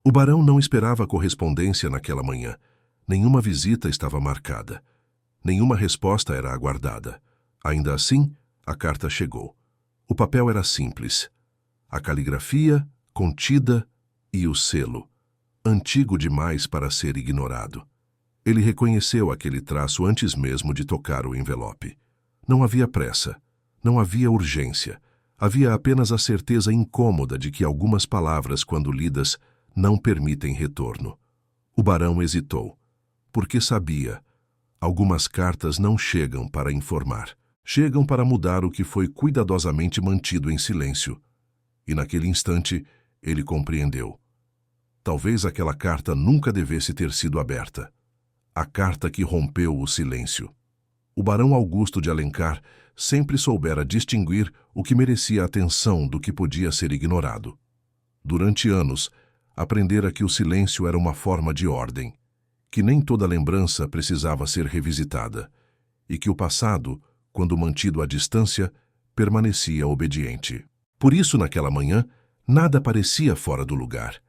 O barão não esperava correspondência naquela manhã. Nenhuma visita estava marcada. Nenhuma resposta era aguardada. Ainda assim, a carta chegou. O papel era simples. A caligrafia, contida, e o selo, antigo demais para ser ignorado. Ele reconheceu aquele traço antes mesmo de tocar o envelope. Não havia pressa, não havia urgência. Havia apenas a certeza incômoda de que algumas palavras, quando lidas, não permitem retorno. O barão hesitou, porque sabia, algumas cartas não chegam para informar. Chegam para mudar o que foi cuidadosamente mantido em silêncio. E naquele instante, ele compreendeu. Talvez aquela carta nunca devesse ter sido aberta. A carta que rompeu o silêncio. O barão Augusto de Alencar sempre soubera distinguir o que merecia atenção do que podia ser ignorado. Durante anos, aprendera que o silêncio era uma forma de ordem, que nem toda lembrança precisava ser revisitada, e que o passado, quando mantido à distância, permanecia obediente. Por isso, naquela manhã, nada parecia fora do lugar.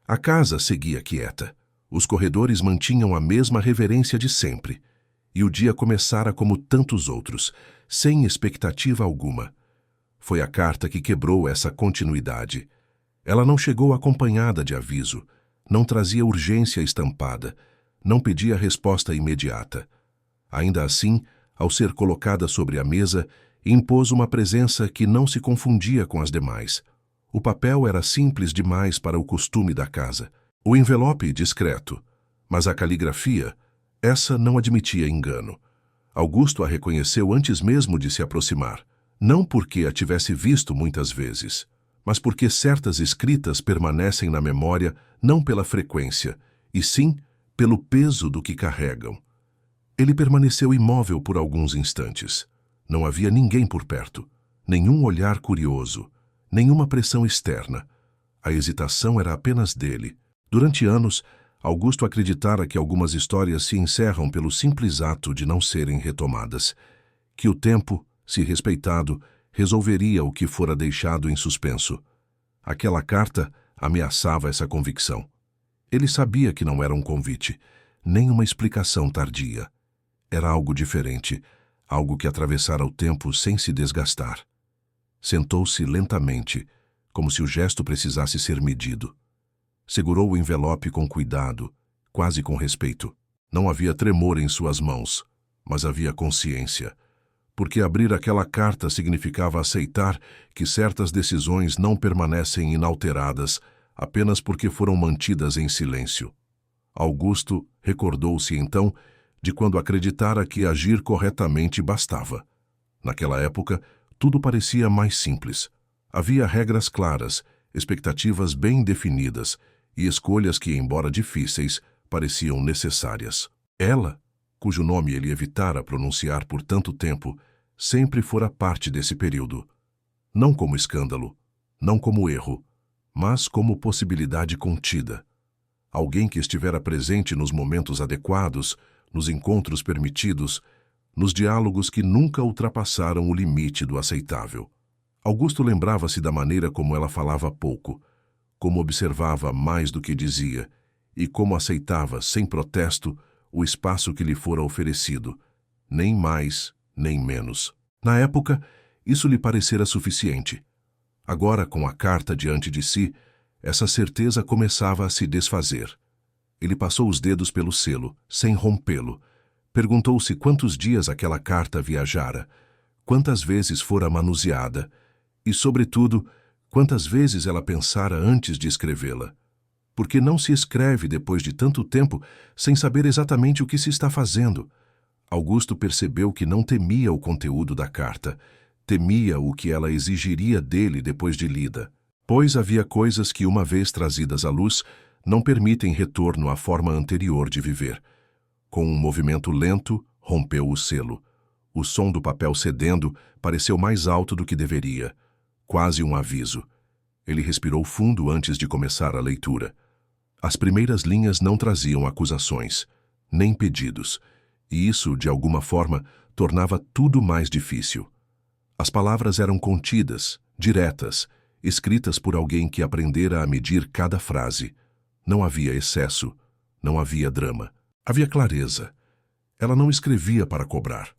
A casa seguia quieta. Os corredores mantinham a mesma reverência de sempre. E o dia começara como tantos outros, sem expectativa alguma. Foi a carta que quebrou essa continuidade. Ela não chegou acompanhada de aviso, não trazia urgência estampada, não pedia resposta imediata. Ainda assim, ao ser colocada sobre a mesa, impôs uma presença que não se confundia com as demais. O papel era simples demais para o costume da casa. O envelope discreto, mas a caligrafia, essa não admitia engano. Augusto a reconheceu antes mesmo de se aproximar, não porque a tivesse visto muitas vezes, mas porque certas escritas permanecem na memória não pela frequência, e sim pelo peso do que carregam. Ele permaneceu imóvel por alguns instantes. Não havia ninguém por perto, nenhum olhar curioso, nenhuma pressão externa. A hesitação era apenas dele. Durante anos, Augusto acreditara que algumas histórias se encerram pelo simples ato de não serem retomadas, que o tempo, se respeitado, resolveria o que fora deixado em suspenso. Aquela carta ameaçava essa convicção. Ele sabia que não era um convite, nem uma explicação tardia. Era algo diferente, algo que atravessara o tempo sem se desgastar. Sentou-se lentamente, como se o gesto precisasse ser medido. Segurou o envelope com cuidado, quase com respeito. Não havia tremor em suas mãos, mas havia consciência. Porque abrir aquela carta significava aceitar que certas decisões não permanecem inalteradas apenas porque foram mantidas em silêncio. Augusto recordou-se então de quando acreditara que agir corretamente bastava. Naquela época, tudo parecia mais simples. Havia regras claras, expectativas bem definidas e escolhas que, embora difíceis, pareciam necessárias. Ela, cujo nome ele evitara pronunciar por tanto tempo, sempre fora parte desse período. Não como escândalo, não como erro, mas como possibilidade contida. Alguém que estivera presente nos momentos adequados, nos encontros permitidos, nos diálogos que nunca ultrapassaram o limite do aceitável. Augusto lembrava-se da maneira como ela falava pouco, como observava mais do que dizia, e como aceitava, sem protesto, o espaço que lhe fora oferecido, nem mais, nem menos. Na época, isso lhe parecera suficiente. Agora, com a carta diante de si, essa certeza começava a se desfazer. Ele passou os dedos pelo selo, sem rompê-lo. Perguntou-se quantos dias aquela carta viajara, quantas vezes fora manuseada, e, sobretudo, quantas vezes ela pensara antes de escrevê-la. Porque não se escreve depois de tanto tempo sem saber exatamente o que se está fazendo. Augusto percebeu que não temia o conteúdo da carta, temia o que ela exigiria dele depois de lida. Pois havia coisas que, uma vez trazidas à luz, não permitem retorno à forma anterior de viver. Com um movimento lento, rompeu o selo. O som do papel cedendo pareceu mais alto do que deveria. Quase um aviso. Ele respirou fundo antes de começar a leitura. As primeiras linhas não traziam acusações, nem pedidos, e isso, de alguma forma, tornava tudo mais difícil. As palavras eram contidas, diretas, escritas por alguém que aprendera a medir cada frase. Não havia excesso, não havia drama. Havia clareza. Ela não escrevia para cobrar,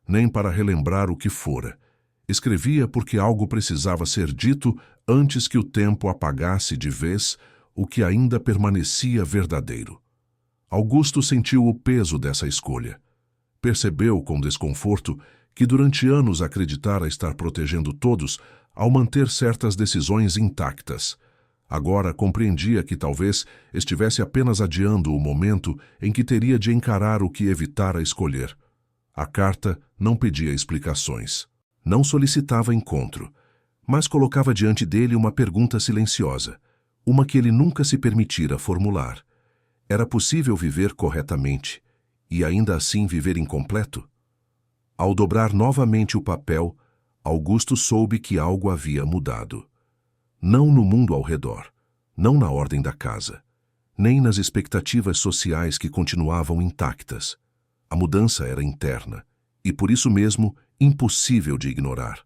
nem para relembrar o que fora. Escrevia porque algo precisava ser dito antes que o tempo apagasse de vez o que ainda permanecia verdadeiro. Augusto sentiu o peso dessa escolha. Percebeu com desconforto que durante anos acreditara estar protegendo todos ao manter certas decisões intactas. Agora compreendia que talvez estivesse apenas adiando o momento em que teria de encarar o que evitara escolher. A carta não pedia explicações. Não solicitava encontro, mas colocava diante dele uma pergunta silenciosa, uma que ele nunca se permitira formular. Era possível viver corretamente e ainda assim viver incompleto? Ao dobrar novamente o papel, Augusto soube que algo havia mudado. Não no mundo ao redor, não na ordem da casa, nem nas expectativas sociais que continuavam intactas. A mudança era interna e, por isso mesmo, impossível de ignorar.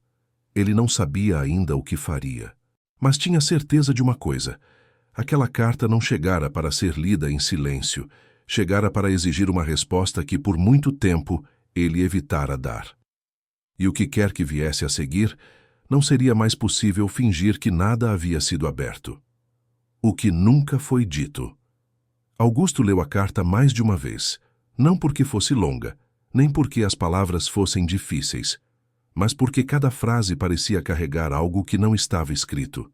Ele não sabia ainda o que faria, mas tinha certeza de uma coisa: aquela carta não chegara para ser lida em silêncio, chegara para exigir uma resposta que por muito tempo ele evitara dar. E o que quer que viesse a seguir, não seria mais possível fingir que nada havia sido aberto. O que nunca foi dito. Augusto leu a carta mais de uma vez, não porque fosse longa, nem porque as palavras fossem difíceis, mas porque cada frase parecia carregar algo que não estava escrito.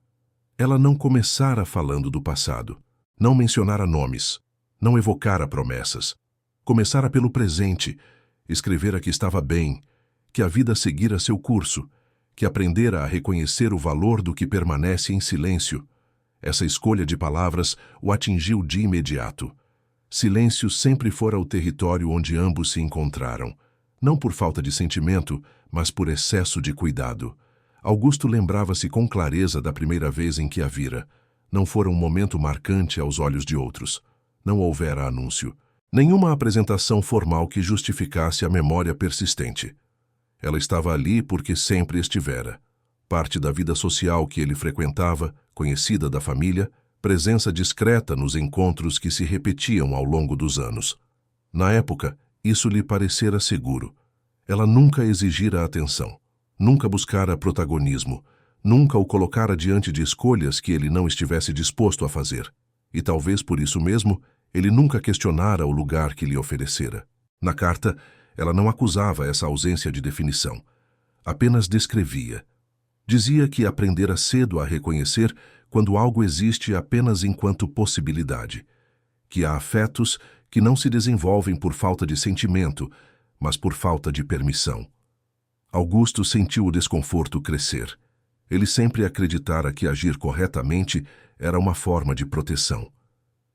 Ela não começara falando do passado, não mencionara nomes, não evocara promessas. Começara pelo presente, escrevera que estava bem, que a vida seguira seu curso, que aprendera a reconhecer o valor do que permanece em silêncio. Essa escolha de palavras o atingiu de imediato. Silêncio sempre fora o território onde ambos se encontraram, não por falta de sentimento, mas por excesso de cuidado. Augusto lembrava-se com clareza da primeira vez em que a vira. Não fora um momento marcante aos olhos de outros. Não houvera anúncio. Nenhuma apresentação formal que justificasse a memória persistente. Ela estava ali porque sempre estivera. Parte da vida social que ele frequentava, conhecida da família, presença discreta nos encontros que se repetiam ao longo dos anos. Na época, isso lhe parecera seguro. Ela nunca exigira atenção, nunca buscara protagonismo, nunca o colocara diante de escolhas que ele não estivesse disposto a fazer. E talvez por isso mesmo, ele nunca questionara o lugar que lhe oferecera. Na carta, ela não acusava essa ausência de definição. Apenas descrevia. Dizia que aprendera cedo a reconhecer quando algo existe apenas enquanto possibilidade. Que há afetos que não se desenvolvem por falta de sentimento, mas por falta de permissão. Augusto sentiu o desconforto crescer. Ele sempre acreditara que agir corretamente era uma forma de proteção.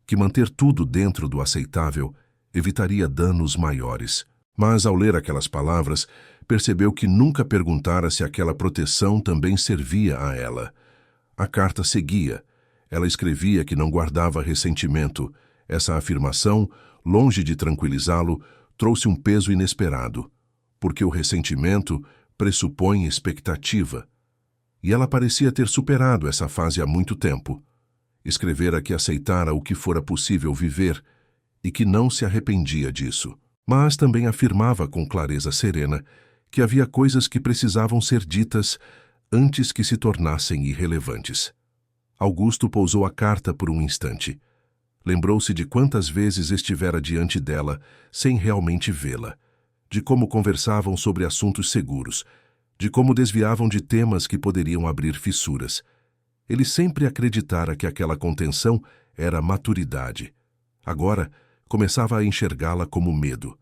Que manter tudo dentro do aceitável evitaria danos maiores. Mas, ao ler aquelas palavras, percebeu que nunca perguntara se aquela proteção também servia a ela. A carta seguia. Ela escrevia que não guardava ressentimento. Essa afirmação, longe de tranquilizá-lo, trouxe um peso inesperado, porque o ressentimento pressupõe expectativa. E ela parecia ter superado essa fase há muito tempo. Escrevera que aceitara o que fora possível viver e que não se arrependia disso. Mas também afirmava com clareza serena que havia coisas que precisavam ser ditas antes que se tornassem irrelevantes. Augusto pousou a carta por um instante. Lembrou-se de quantas vezes estivera diante dela sem realmente vê-la, de como conversavam sobre assuntos seguros, de como desviavam de temas que poderiam abrir fissuras. Ele sempre acreditara que aquela contenção era maturidade. Agora, começava a enxergá-la como medo.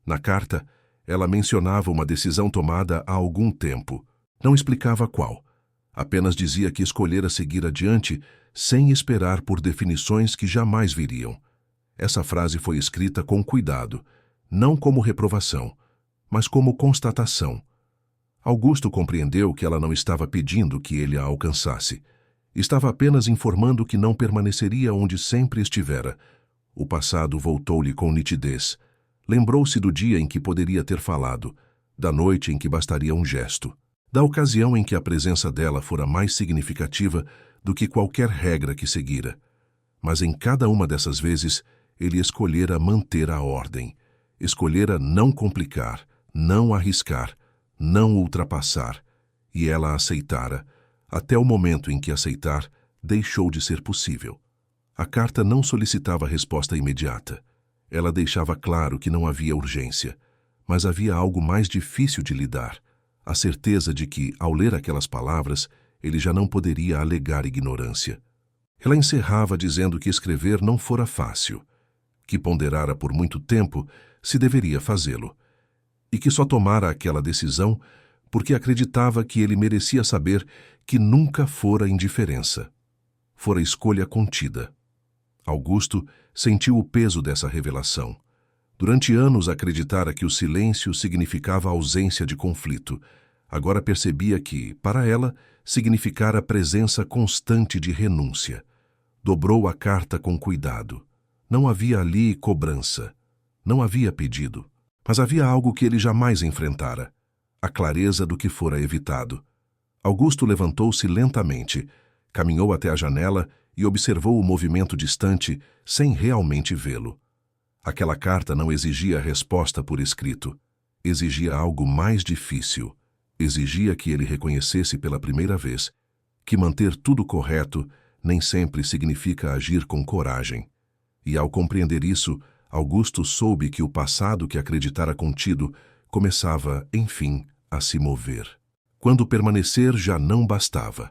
Na carta, ela mencionava uma decisão tomada há algum tempo. Não explicava qual. Apenas dizia que escolhera seguir adiante sem esperar por definições que jamais viriam. Essa frase foi escrita com cuidado, não como reprovação, mas como constatação. Augusto compreendeu que ela não estava pedindo que ele a alcançasse. Estava apenas informando que não permaneceria onde sempre estivera. O passado voltou-lhe com nitidez. Lembrou-se do dia em que poderia ter falado, da noite em que bastaria um gesto, da ocasião em que a presença dela fora mais significativa do que qualquer regra que seguira. Mas em cada uma dessas vezes, ele escolhera manter a ordem. Escolhera não complicar, não arriscar, não ultrapassar. E ela aceitara, até o momento em que aceitar deixou de ser possível. A carta não solicitava resposta imediata. Ela deixava claro que não havia urgência, mas havia algo mais difícil de lidar, a certeza de que, ao ler aquelas palavras, ele já não poderia alegar ignorância. Ela encerrava dizendo que escrever não fora fácil, que ponderara por muito tempo se deveria fazê-lo, e que só tomara aquela decisão porque acreditava que ele merecia saber que nunca fora indiferença. Fora escolha contida. Augusto sentiu o peso dessa revelação. Durante anos acreditara que o silêncio significava ausência de conflito. Agora percebia que, para ela, significara presença constante de renúncia. Dobrou a carta com cuidado. Não havia ali cobrança. Não havia pedido. Mas havia algo que ele jamais enfrentara. A clareza do que fora evitado. Augusto levantou-se lentamente, caminhou até a janela e observou o movimento distante sem realmente vê-lo. Aquela carta não exigia resposta por escrito. Exigia algo mais difícil. Exigia que ele reconhecesse pela primeira vez que manter tudo correto nem sempre significa agir com coragem. E ao compreender isso, Augusto soube que o passado que acreditara contido começava, enfim, a se mover. Quando permanecer já não bastava.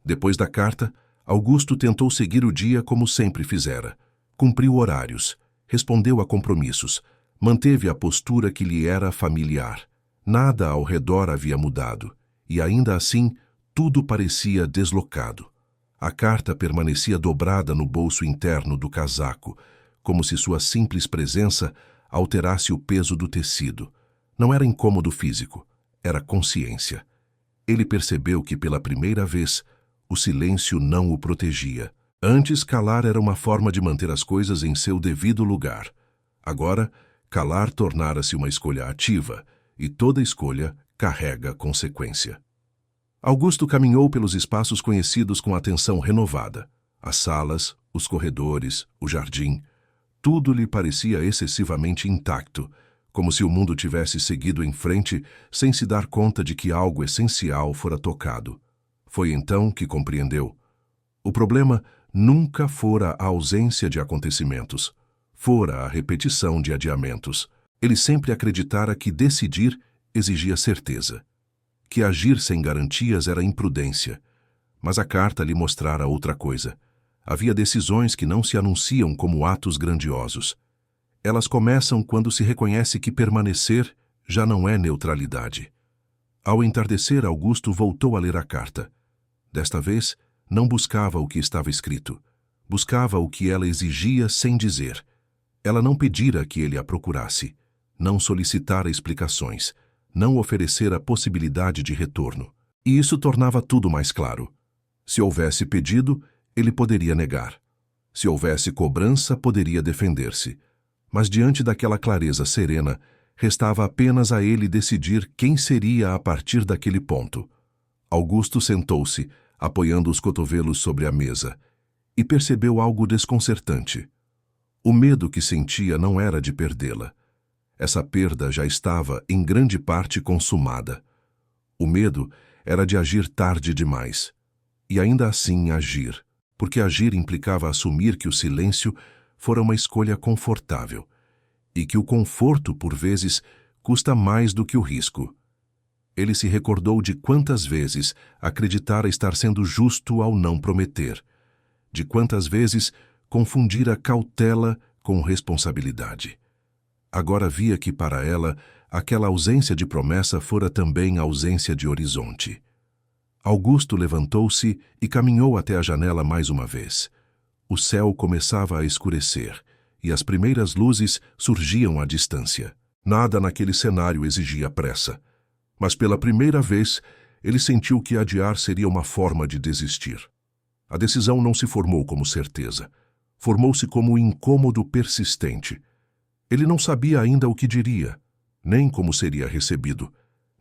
Depois da carta, Augusto tentou seguir o dia como sempre fizera. Cumpriu horários, respondeu a compromissos, manteve a postura que lhe era familiar. Nada ao redor havia mudado, e ainda assim tudo parecia deslocado. A carta permanecia dobrada no bolso interno do casaco, como se sua simples presença alterasse o peso do tecido. Não era incômodo físico, era consciência. Ele percebeu que, pela primeira vez, o silêncio não o protegia. Antes, calar era uma forma de manter as coisas em seu devido lugar. Agora, calar tornara-se uma escolha ativa, e toda escolha carrega consequência. Augusto caminhou pelos espaços conhecidos com atenção renovada. As salas, os corredores, o jardim. Tudo lhe parecia excessivamente intacto, como se o mundo tivesse seguido em frente sem se dar conta de que algo essencial fora tocado. Foi então que compreendeu. O problema nunca fora a ausência de acontecimentos, fora a repetição de adiamentos. Ele sempre acreditara que decidir exigia certeza, que agir sem garantias era imprudência. Mas a carta lhe mostrara outra coisa. Havia decisões que não se anunciam como atos grandiosos. Elas começam quando se reconhece que permanecer já não é neutralidade. Ao entardecer, Augusto voltou a ler a carta. Desta vez, não buscava o que estava escrito. Buscava o que ela exigia sem dizer. Ela não pedira que ele a procurasse. Não solicitara explicações. Não oferecera possibilidade de retorno. E isso tornava tudo mais claro. Se houvesse pedido, ele poderia negar. Se houvesse cobrança, poderia defender-se. Mas diante daquela clareza serena, restava apenas a ele decidir quem seria a partir daquele ponto. Augusto sentou-se, apoiando os cotovelos sobre a mesa, e percebeu algo desconcertante. O medo que sentia não era de perdê-la. Essa perda já estava, em grande parte, consumada. O medo era de agir tarde demais. E ainda assim agir, porque agir implicava assumir que o silêncio fora uma escolha confortável, e que o conforto, por vezes, custa mais do que o risco. Ele se recordou de quantas vezes acreditara estar sendo justo ao não prometer, de quantas vezes confundira cautela com responsabilidade. Agora via que, para ela, aquela ausência de promessa fora também ausência de horizonte. Augusto levantou-se e caminhou até a janela mais uma vez. O céu começava a escurecer, e as primeiras luzes surgiam à distância. Nada naquele cenário exigia pressa. Mas pela primeira vez, ele sentiu que adiar seria uma forma de desistir. A decisão não se formou como certeza. Formou-se como incômodo persistente. Ele não sabia ainda o que diria, nem como seria recebido,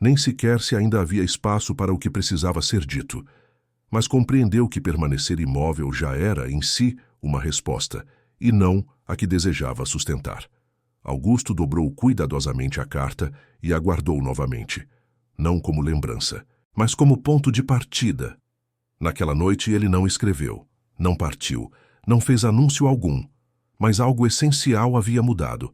nem sequer se ainda havia espaço para o que precisava ser dito. Mas compreendeu que permanecer imóvel já era, em si, uma resposta, e não a que desejava sustentar. Augusto dobrou cuidadosamente a carta e a guardou novamente, não como lembrança, mas como ponto de partida. Naquela noite ele não escreveu, não partiu, não fez anúncio algum, mas algo essencial havia mudado.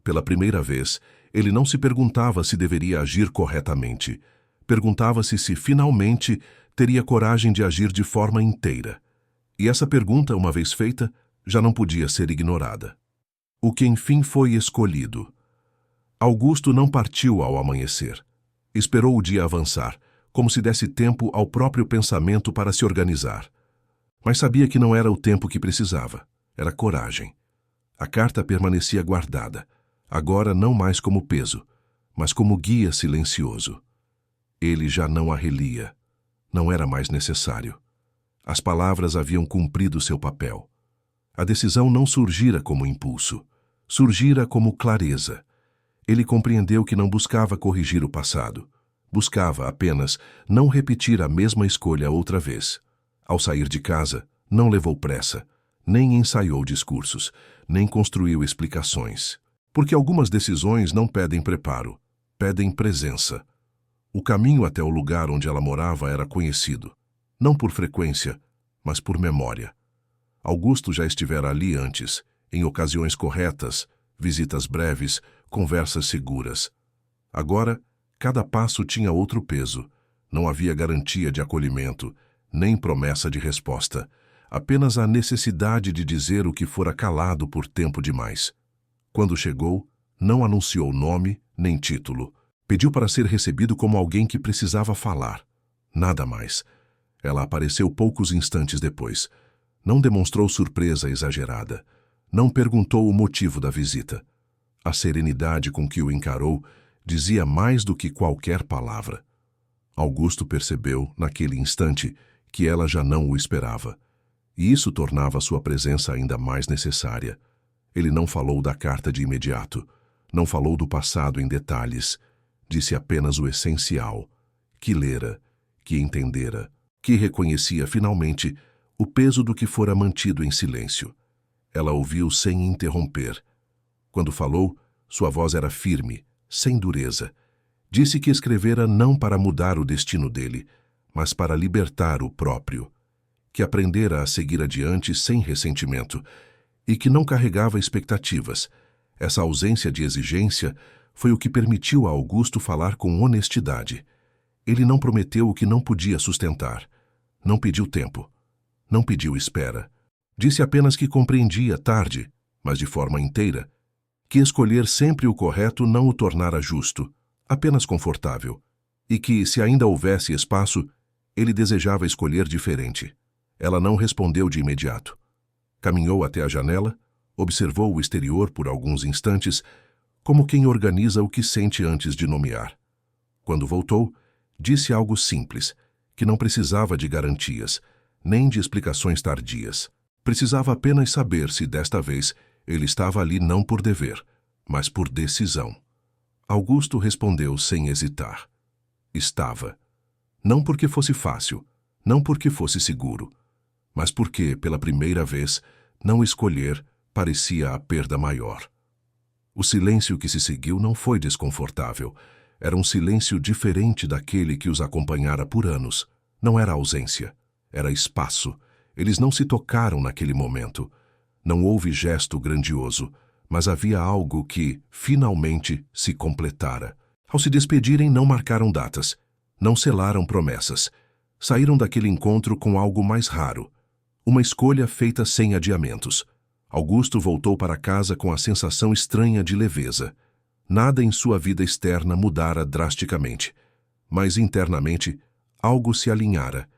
Pela primeira vez, ele não se perguntava se deveria agir corretamente. Perguntava-se se finalmente teria coragem de agir de forma inteira. E essa pergunta, uma vez feita, já não podia ser ignorada. O que enfim foi escolhido. Augusto não partiu ao amanhecer. Esperou o dia avançar, como se desse tempo ao próprio pensamento para se organizar. Mas sabia que não era o tempo que precisava. Era coragem. A carta permanecia guardada, agora não mais como peso, mas como guia silencioso. Ele já não a relia. Não era mais necessário. As palavras haviam cumprido seu papel. A decisão não surgira como impulso. Surgira como clareza. Ele compreendeu que não buscava corrigir o passado. Buscava apenas não repetir a mesma escolha outra vez. Ao sair de casa, não levou pressa, nem ensaiou discursos, nem construiu explicações. Porque algumas decisões não pedem preparo, pedem presença. O caminho até o lugar onde ela morava era conhecido, não por frequência, mas por memória. Augusto já estivera ali antes, em ocasiões corretas, visitas breves, conversas seguras. Agora, cada passo tinha outro peso. Não havia garantia de acolhimento, nem promessa de resposta. Apenas a necessidade de dizer o que fora calado por tempo demais. Quando chegou, não anunciou nome nem título. Pediu para ser recebido como alguém que precisava falar. Nada mais. Ela apareceu poucos instantes depois. Não demonstrou surpresa exagerada. Não perguntou o motivo da visita. A serenidade com que o encarou dizia mais do que qualquer palavra. Augusto percebeu, naquele instante, que ela já não o esperava. E isso tornava sua presença ainda mais necessária. Ele não falou da carta de imediato. Não falou do passado em detalhes. Disse apenas o essencial, que lera, que entendera, que reconhecia finalmente o peso do que fora mantido em silêncio. Ela ouviu sem interromper. Quando falou, sua voz era firme, sem dureza. Disse que escrevera não para mudar o destino dele, mas para libertar o próprio. Que aprendera a seguir adiante sem ressentimento e que não carregava expectativas. Essa ausência de exigência foi o que permitiu a Augusto falar com honestidade. Ele não prometeu o que não podia sustentar. Não pediu tempo. Não pediu espera. Disse apenas que compreendia tarde, mas de forma inteira, que escolher sempre o correto não o tornara justo, apenas confortável, e que, se ainda houvesse espaço, ele desejava escolher diferente. Ela não respondeu de imediato. Caminhou até a janela, observou o exterior por alguns instantes, como quem organiza o que sente antes de nomear. Quando voltou, disse algo simples, que não precisava de garantias, nem de explicações tardias. Precisava apenas saber se, desta vez, ele estava ali não por dever, mas por decisão. Augusto respondeu sem hesitar. Estava. Não porque fosse fácil, não porque fosse seguro, mas porque, pela primeira vez, não escolher parecia a perda maior. O silêncio que se seguiu não foi desconfortável. Era um silêncio diferente daquele que os acompanhara por anos. Não era ausência, era espaço. Eles não se tocaram naquele momento. Não houve gesto grandioso, mas havia algo que, finalmente, se completara. Ao se despedirem, não marcaram datas, não selaram promessas. Saíram daquele encontro com algo mais raro. Uma escolha feita sem adiamentos. Augusto voltou para casa com a sensação estranha de leveza. Nada em sua vida externa mudara drasticamente, mas internamente algo se alinhara.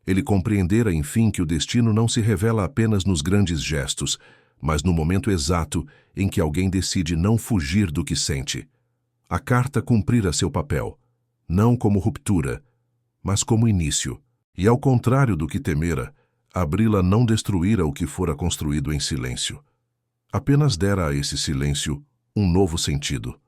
Ele compreendera, enfim, que o destino não se revela apenas nos grandes gestos, mas no momento exato em que alguém decide não fugir do que sente. A carta cumprira seu papel, não como ruptura, mas como início. E, ao contrário do que temera, abri-la não destruíra o que fora construído em silêncio. Apenas dera a esse silêncio um novo sentido.